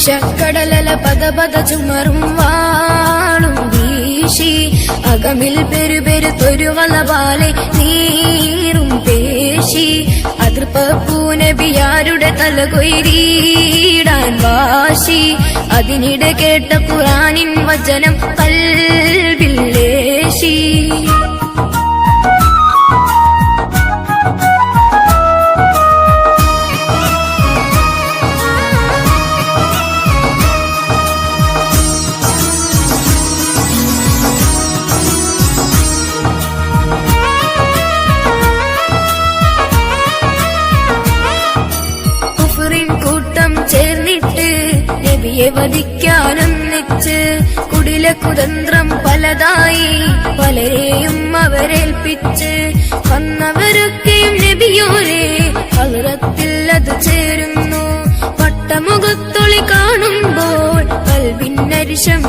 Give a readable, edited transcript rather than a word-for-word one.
വിഷക്കടലല പദപദ ചുമറും വാളും വീശി അകമിൽ പെരുപെരുത്തൊരു വളവാലെ നീറും പേശി അതിർപ്പൂ നബിയാരുടെ തല കൊയ്തിടാൻ വാശി അതിനിടെ കേട്ട ഖുർആനിൻ വചനം ഖൽബിൽ ലേശി ചേർന്നിട്ട് നബിയെ വധിക്കാനൊന്നിച്ച് കുടില കുതന്ത്രം പലതായി പലരെയും അവരേൽപ്പിച്ച് വന്നവരൊക്കെയും നബിയോരെ ഹളറത്തിൽ അത് ചേരുന്നു. പട്ടമുഖത്തൊളി കാണുമ്പോൾ കൽബിന്നരിശം